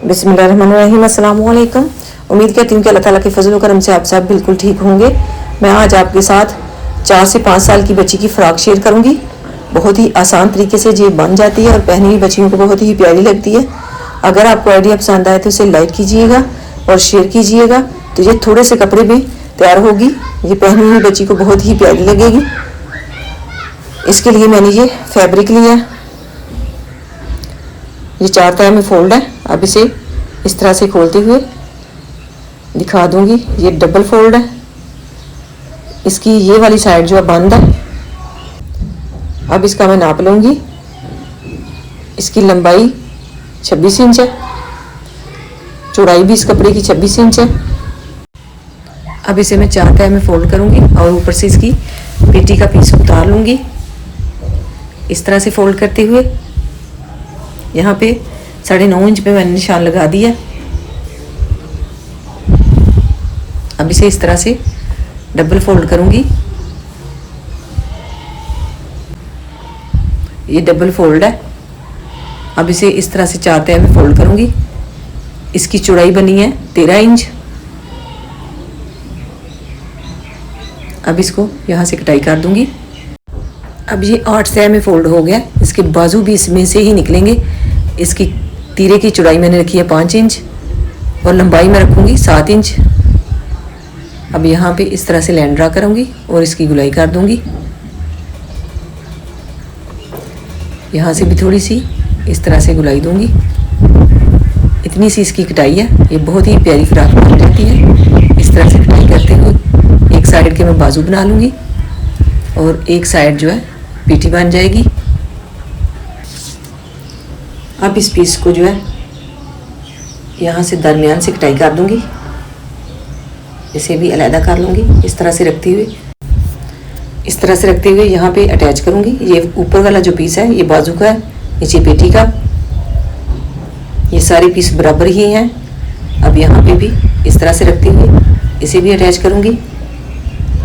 बिस्मिल्लाहिर्रहमानिर्रहीम। अस्सलाम वालेकुम। उम्मीद करती हूँ कि अल्लाह ताला के फजल करम से आप सब बिल्कुल ठीक होंगे। मैं आज आपके साथ 4 से 5 साल की बच्ची की फ़्रॉक शेयर करूँगी। बहुत ही आसान तरीके से ये बन जाती है और पहनी हुई बच्चियों को बहुत ही प्यारी लगती है। अगर आपको आइडिया पसंद आए तो इसे लाइक कीजिएगा और शेयर कीजिएगा। तो ये थोड़े से कपड़े में तैयार होगी। ये पहनी हुई बच्ची को बहुत ही प्यारी लगेगी। इसके लिए मैंने ये फैब्रिक लिया, ये 4 तह में फोल्ड है। अब इसे इस तरह से खोलते हुए दिखा दूंगी। ये डबल फोल्ड है। इसकी ये वाली साइड जो है बंद है। अब इसका मैं नाप लूँगी। इसकी लंबाई 26 इंच है, चौड़ाई भी इस कपड़े की 26 इंच है। अब इसे मैं 4 तह में फोल्ड करूँगी और ऊपर से इसकी पेटी का पीस उतार लूँगी। इस तरह से फोल्ड करते हुए यहाँ पे 9.5 इंच पे मैंने निशान लगा दिया। अब इसे इस तरह से डबल फोल्ड करूँगी। ये डबल फोल्ड है। अब इसे इस तरह से 4 तह में फोल्ड करूँगी। इसकी चौड़ाई बनी है 13 इंच। अब इसको यहाँ से कटाई कर दूँगी। अब ये 8 तह में फोल्ड हो गया। इसके बाजू भी इसमें से ही निकलेंगे। इसकी तीरे की चौड़ाई मैंने रखी है 5 इंच और लंबाई में रखूँगी 7 इंच। अब यहाँ पे इस तरह से लाइन ड्रा करूँगी और इसकी गुलाई कर दूँगी। यहाँ से भी थोड़ी सी इस तरह से गुलाई दूँगी। इतनी सी इसकी कटाई है। ये बहुत ही प्यारी फ्रॉक बन जाती है। इस तरह से कटाई करते हुए एक साइड के मैं बाजू बना लूँगी और एक साइड जो है पीटी बन जाएगी। अब इस पीस को जो है यहाँ से दरमियान से कटाई कर दूँगी। इसे भी अलहदा कर लूँगी। इस तरह से रखते हुए यहाँ पे अटैच करूँगी। ये ऊपर वाला जो पीस है ये बाजू का है, नीचे पेटी का। ये सारे पीस बराबर ही हैं। अब यहाँ पे भी इस तरह से रखते हुए इसे भी अटैच करूँगी।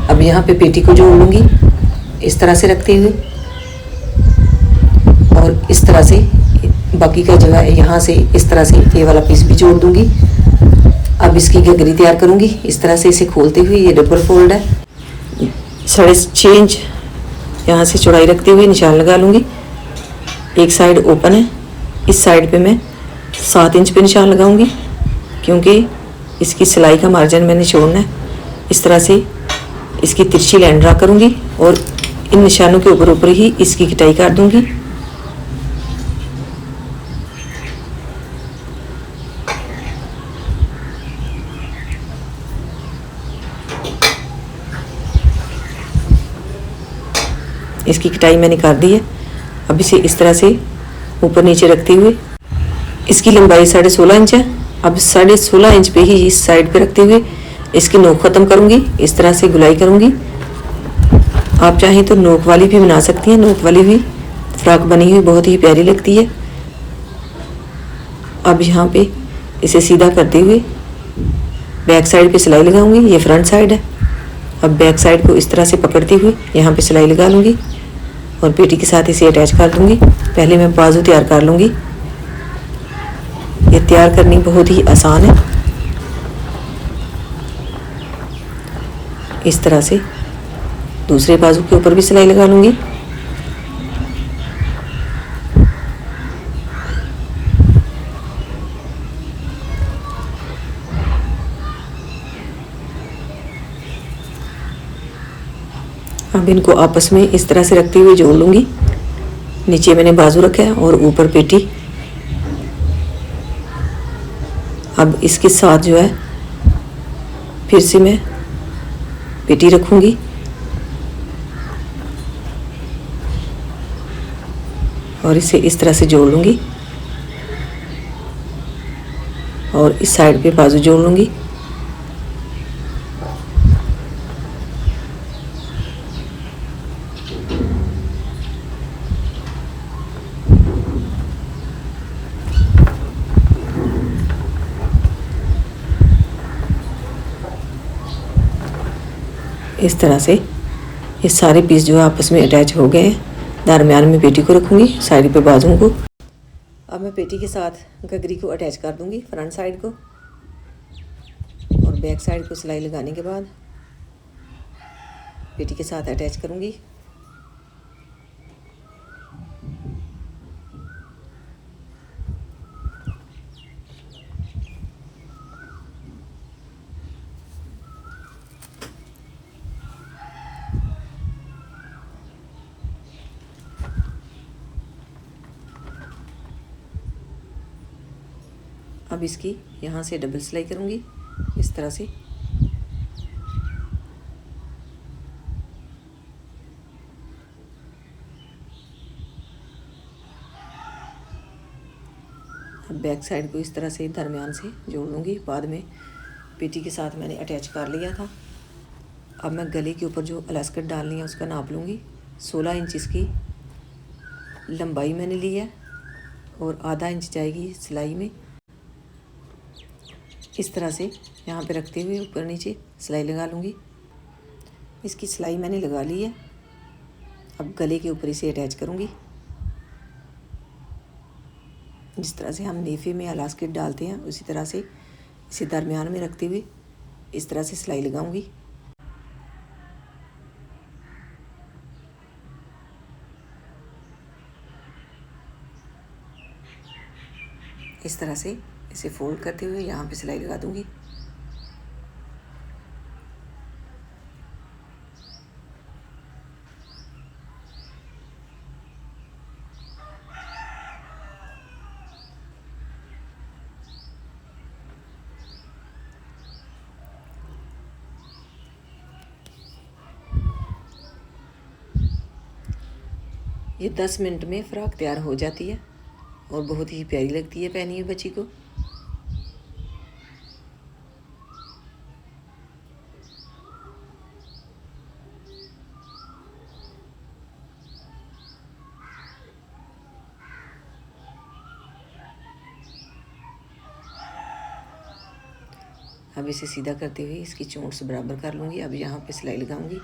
अब यहाँ पे पेटी को जोड़ लूँगी इस तरह से रखते हुए और इस तरह से बाकी का जो है यहाँ से इस तरह से ये वाला पीस भी जोड़ दूँगी। अब इसकी गगरी तैयार करूँगी। इस तरह से इसे खोलते हुए ये डबल फोल्ड है। 6.5 इंच यहाँ से चौड़ाई रखते हुए निशान लगा लूँगी। एक साइड ओपन है। इस साइड पे मैं 7 इंच पे निशान लगाऊंगी क्योंकि इसकी सिलाई का मार्जिन मैंने छोड़ना है। इस तरह से इसकी तिरछी लाइन ड्रा करूँगी और इन निशानों के ऊपर ही इसकी कटाई कर दूँगी। इसकी कटाई मैंने कर दी है। अब इसे इस तरह से ऊपर नीचे रखते हुए इसकी लंबाई 16.5 इंच है। अब 16.5 इंच पे ही इस साइड पे रखते हुए इसकी नोक ख़त्म करूँगी। इस तरह से गुलाई करूँगी। आप चाहें तो नोक वाली भी बना सकती हैं। नोक वाली भी फ्रॉक बनी हुई बहुत ही प्यारी लगती है। अब यहाँ पे इसे सीधा करते हुए बैक साइड पे सिलाई लगाऊंगी। ये फ्रंट साइड है। अब बैक साइड को इस तरह से पकड़ते हुए यहाँ पे सिलाई लगा लूँगी और पेटी के साथ इसे अटैच कर दूँगी। पहले मैं बाजू तैयार कर लूँगी। ये तैयार करनी बहुत ही आसान है। इस तरह से दूसरे बाजू के ऊपर भी सिलाई लगा लूँगी। अब इनको आपस में इस तरह से रखते हुए जोड़ लूँगी। नीचे मैंने बाजू रखा है और ऊपर पेटी। अब इसके साथ जो है फिर से मैं पेटी रखूँगी और इसे इस तरह से जोड़ लूँगी और इस साइड पे बाजू जोड़ लूँगी। इस तरह से ये सारे पीस जो है आपस में अटैच हो गए हैं। दरमियान में पेटी को रखूँगी, साइड पे बाजुओं को। अब मैं पेटी के साथ घघरी को अटैच कर दूंगी, फ्रंट साइड को और बैक साइड को सिलाई लगाने के बाद पेटी के साथ अटैच करूंगी। अब इसकी यहाँ से डबल सिलाई करूँगी इस तरह से। अब बैक साइड को इस तरह से दरमियान से जोड़ लूँगी। बाद में पेटी के साथ मैंने अटैच कर लिया था। अब मैं गले के ऊपर जो इलास्टिक डालनी है उसका नाप लूँगी। 16 इंच इसकी लंबाई मैंने ली है और आधा इंच जाएगी सिलाई में। इस तरह से यहाँ पे रखते हुए ऊपर नीचे सिलाई लगा लूँगी। इसकी सिलाई मैंने लगा ली है। अब गले के ऊपर इसे अटैच करूँगी। जिस तरह से हम नेफे में इलास्टिक डालते हैं उसी तरह से इसे दरमियान में रखते हुए इस तरह से सिलाई लगाऊंगी। इस तरह से इसे फोल्ड करते हुए यहाँ पे सिलाई लगा दूंगी। ये 10 मिनट में फ्रॉक तैयार हो जाती है और बहुत ही प्यारी लगती है पहनी हुई बच्ची को। अब इसे सीधा करते हुए इसकी चोंच से बराबर कर लूँगी। अब यहाँ पे सिलाई लगाऊंगी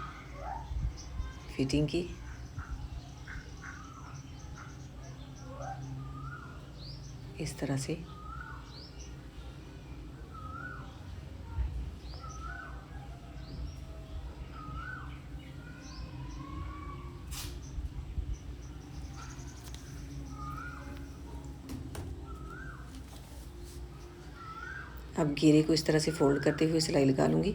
फिटिंग की। इस तरह से अब घेरे को इस तरह से फोल्ड करते हुए सिलाई लगा लूँगी।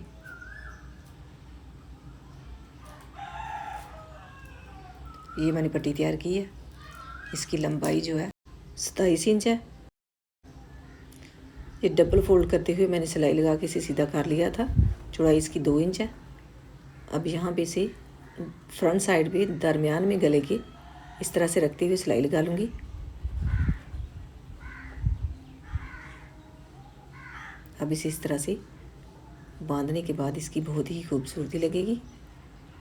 ये मैंने पट्टी तैयार की है। इसकी लंबाई जो है 27 इंच है। ये डबल फोल्ड करते हुए मैंने सिलाई लगा के इसे सीधा कर लिया था। चौड़ाई इसकी 2 इंच है। अब यहाँ पे इसे फ्रंट साइड पे दरमियान में गले के इस तरह से रखते हुए सिलाई लगा लूँगी। अब इसे इस तरह से बांधने के बाद इसकी बहुत ही खूबसूरती लगेगी।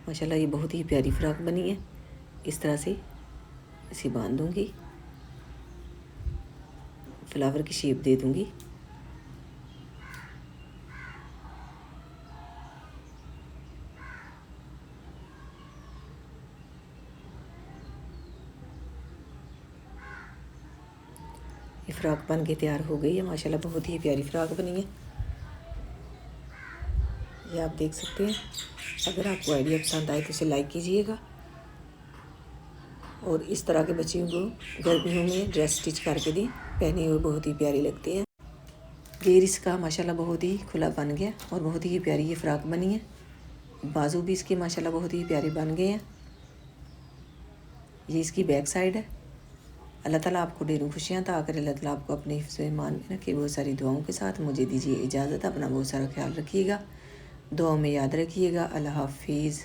माशाल्लाह ये बहुत ही प्यारी फ्रॉक बनी है। इस तरह से इसे बांध दूँगी, फ्लावर की शेप दे दूँगी। ये फ्रॉक बन के तैयार हो गई है। माशाल्लाह बहुत ही प्यारी फ्रॉक बनी है। ये आप देख सकते हैं। अगर आपको आइडिया पसंद आए तो इसे लाइक कीजिएगा और इस तरह के बच्चियों को गर्मियों में ड्रेस स्टिच करके दें, पहने हुए बहुत ही प्यारी लगती है। घेर इसका माशाल्लाह बहुत ही खुला बन गया और बहुत ही प्यारी ये फ्रॉक बनी है। बाजू भी इसके माशाल्लाह बहुत ही प्यारे बन गए हैं। ये इसकी बैक साइड है। अल्लाह ताला आपको ढेरों खुशियाँ अता करे। अल्लाह ताला आपको अपने हिफ्ज़ में ईमान में रखे। बहुत सारी दुआओं के साथ मुझे दीजिए इजाज़त। अपना बहुत सारा ख्याल रखिएगा, दुआओं में याद रखिएगा। अल्लाह हाफिज़।